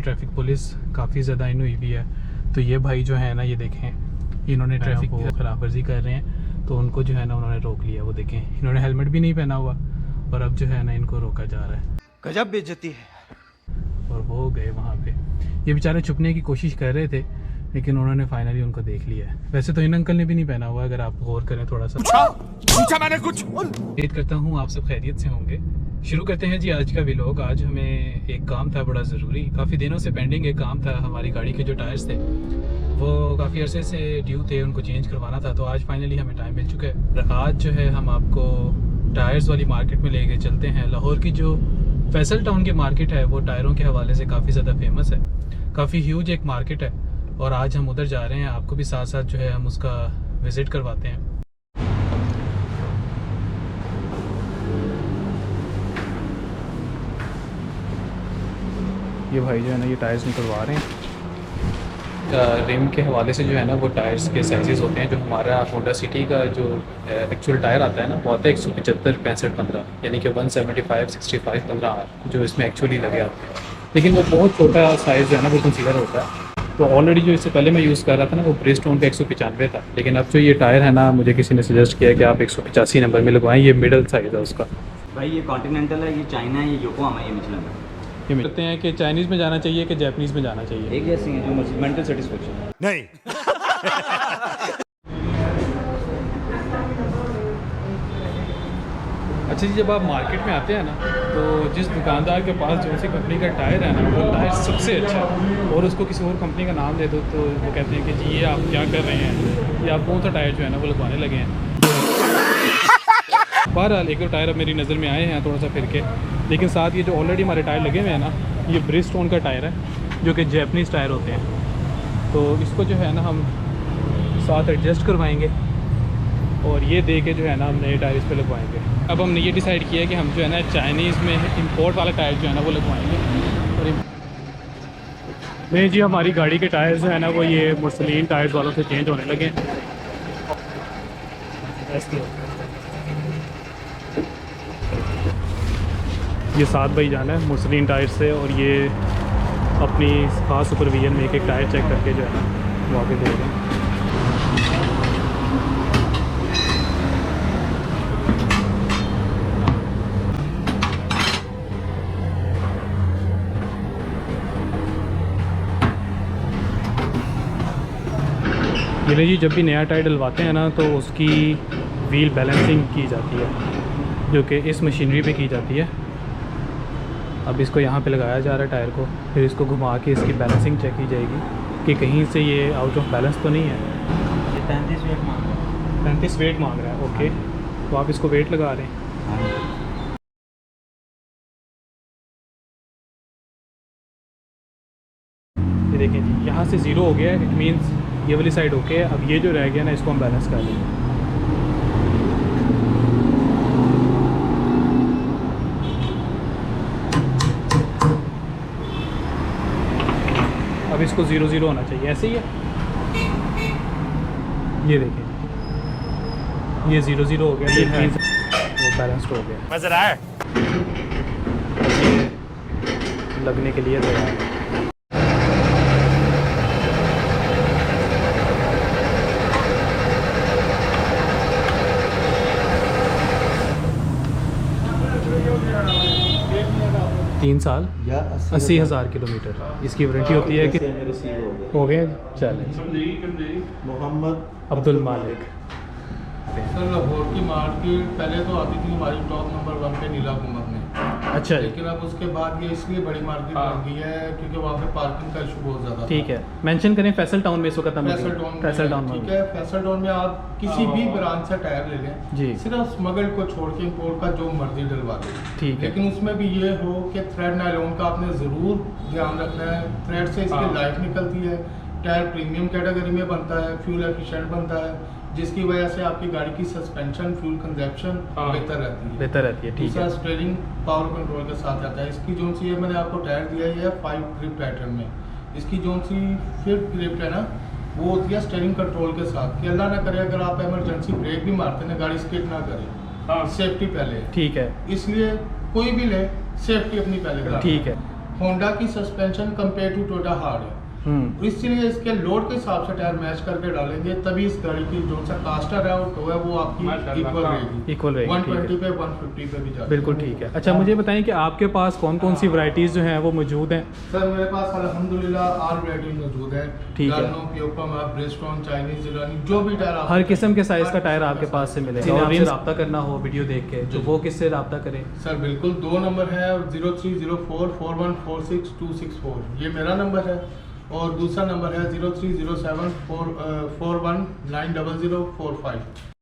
Traffic police काफ़ी ज़्यादा इन हुई भी है। तो ये भाई जो है ना, ये देखें, इन्होंने ट्रैफिक को खिलाफ वर्जी कर रहे हैं, तो उनको जो है ना उन्होंने रोक लिया। वो देखें, इन्होंने हेलमेट भी नहीं पहना हुआ और अब जो है ना इनको रोका जा रहा है। गजब बेइज्जती है। और वो गए वहाँ पे, ये बेचारे छुपने की कोशिश कर रहे थे, लेकिन उन्होंने फाइनली उनको देख लिया है। वैसे तो इन अंकल ने भी नहीं पहना हुआ, अगर आप गौर करें थोड़ा सा। पूछा मैंने कुछ। उम्मीद करता हूँ आप सब खैरियत से होंगे। शुरू करते हैं जी आज का व्लॉग। आज हमें एक काम था बड़ा ज़रूरी, काफ़ी दिनों से पेंडिंग एक काम था। हमारी गाड़ी के जो टायर्स थे वो काफ़ी अरसे से ड्यू थे, उनको चेंज करवाना था। तो आज फाइनली हमें टाइम मिल चुका है। आज जो है हम आपको टायर्स वाली मार्केट में लेके चलते हैं। लाहौर की जो फैसल टाउन की मार्केट है वो टायरों के हवाले से काफ़ी ज़्यादा फेमस है, काफ़ी ह्यूज एक मार्केट है, और आज हम उधर जा रहे हैं। आपको भी साथ साथ जो है हम उसका विज़िट करवाते हैं। ये भाई जो है ना ये टायर्स निकलवा रहे हैं। रिम के हवाले से जो है ना वो टायर्स के साइजेस होते हैं। जो हमारा होंडा सिटी का जो एक्चुअल टायर आता है ना वो आता है 175 65 15, यानी कि 175 65 15 जो इसमें एक्चुअली लगे आते हैं। लेकिन वो बहुत छोटा साइज़ जो है ना वो कंसीडर होता है। तो ऑलरेडी जो इससे पहले मैं यूज़ कर रहा था ना वो ब्रिजस्टोन का 195 था, लेकिन अब जो ये टायर है ना मुझे किसी ने सजेस्ट किया कि आप 185 नंबर में लगवाएं, ये मिडल साइज़ है उसका। भाई ये कॉन्टिनेंटल है, ये चाइना है, ये योकोहामा है, ये मिचलन है। ये मिलते हैं कि चाइनीज़ में जाना चाहिए कि जापानीज़ में जाना चाहिए। एक जैसी है जो मेंटल सेटिस्फेक्शन नहीं। अच्छा जी, जब आप मार्केट में आते हैं ना तो जिस दुकानदार के पास जो सी कंपनी का टायर है ना वो टायर सबसे अच्छा है, और उसको किसी और कंपनी का नाम दे दो तो वो कहते हैं कि जी ये आप क्या कर रहे हैं, ये आप कौन सा टायर जो है ना वो लगवाने लगे हैं। बहरहाल एक दो टायर अब मेरी नज़र में आए हैं थोड़ा सा फिर के, लेकिन साथ ये जो ऑलरेडी हमारे टायर लगे हुए हैं ना ये ब्रिजस्टोन का टायर है जो कि जापानीज़ टायर होते हैं। तो इसको जो है ना हम साथ एडजस्ट करवाएंगे और ये दे के जो है ना हम नए टायर इस पर लगवाएंगे। अब हमने ये डिसाइड किया है कि हम जो है ना चाइनीज़ में इंपोर्ट वाला टायर जो है ना वो लगवाएंगे। और नहीं जी, हमारी गाड़ी के टायर जो है ना वो ये मुस्लिम टायर्स वालों से चेंज होने लगे। ये 7 भाई जाना है मुस्लिम टायर से, और ये अपनी खास सुपरविजन में एक एक टायर चेक करके जो है ना वो आगे दे रहे हैं। ये जी, जब भी नया टायर डलवाते हैं ना तो उसकी व्हील बैलेंसिंग की जाती है जो कि इस मशीनरी पे की जाती है। अब इसको यहाँ पे लगाया जा रहा है टायर को, फिर इसको घुमा के इसकी बैलेंसिंग चेक की जाएगी कि कहीं से ये आउट ऑफ बैलेंस तो नहीं है। ये 35 वेट मांग रहा है। 35 वेट मांग रहा है। ओके, तो आप इसको वेट लगा रहे हैं। ये देखें जी, यहाँ से 0 हो गया है, इट मीन्स ये वाली साइड ओके है। अब ये जो रह गया ना इसको हम बैलेंस कर लेंगे। अब इसको 0 0 होना चाहिए, ऐसे ही है। ये देखिए ये 0 0 हो गया, ये मीन्स वो बैलेंस्ड हो गया। नजर आया ये लगने के लिए तैयार है। तीन साल या 80,000 किलोमीटर इसकी वारंटी होती है कि हो गए। चलें, मोहम्मद अब्दुल मालिक। सर लाहौर की मार्केट पहले तो आती थी हमारी टॉप नंबर 1 पे नीला कुमर में। अच्छा जी, लेकिन अब उसके बाद ये इसलिए बड़ी मार्केट बन गई है क्योंकि वहाँ पे पार्किंग का इशू बहुत ज़्यादा ठीक है। मेंशन करें फैसल टाउन में इस वक्त हम फैसल टाउन ठीक है। फैसल टाउन में आप किसी भी ब्रांच से टायर ले लें जी, सिर्फ स्मगल को छोड़ के इंपोर्ट का जो मर्जी डलवा लें, ठीक है। लेकिन उसमें भी ये हो कि थ्रेड नायलॉन का आपने ज़रूर ध्यान रखना है। थ्रेड से इसकी लाइफ निकलती है, टायर प्रीमियम कैटेगरी में बनता है, फ्यूल एफिशिएंट बनता है, जिसकी वजह से आपकी गाड़ी की सस्पेंशन फ्यूल कंजप्शन बेहतर रहती है। ठीक है। स्टीयरिंग पावर कंट्रोल के साथ आता है। इसकी जो सी है मैंने आपको टायर दिया है 5 ग्रिप पैटर्न में। इसकी जो सी 5th ग्रिप है ना वो होती है स्टीयरिंग कंट्रोल के साथ, कि अल्लाह ना करे अगर आप इमरजेंसी ब्रेक भी मारते ना गाड़ी स्किड ना करे। सेफ्टी पहले, ठीक है, इसलिए कोई भी ले सेफ्टी अपनी पहले। ठीक है। होंडा की suspension compare to Toyota hard है, इसलिए इसके लोड के हिसाब से टायर मैच करके डालेंगे, तभी इस गाड़ी की जो सा कास्टर है और टो है वो आपकी इक्वल रहेगी। इक्वल रहेगी, 120 पे 150 पे भी जाएगी। बिल्कुल ठीक है। अच्छा मुझे बताएं कि आपके पास कौन कौन सी वैरायटीज़ जो हैं वो मौजूद हैं? सर मेरे पास अल्हम्दुलिल्लाह ऑल वैरायटी मौजूद है। ठीक है। गार्नो, पियोकम, ब्रिजस्टोन, चाइनीज, जिलानी, जो भी टायर आप हर किस्म के साइज़ का टायर आपके पास से मिलेगा। और और रब्ता करना हो वीडियो देख के तो वो किससे रब्ता करें? सर बिल्कुल 2 नंबर है 0304 4146 264, ये मेरा नंबर है, और दूसरा नंबर है 0307 419004 5।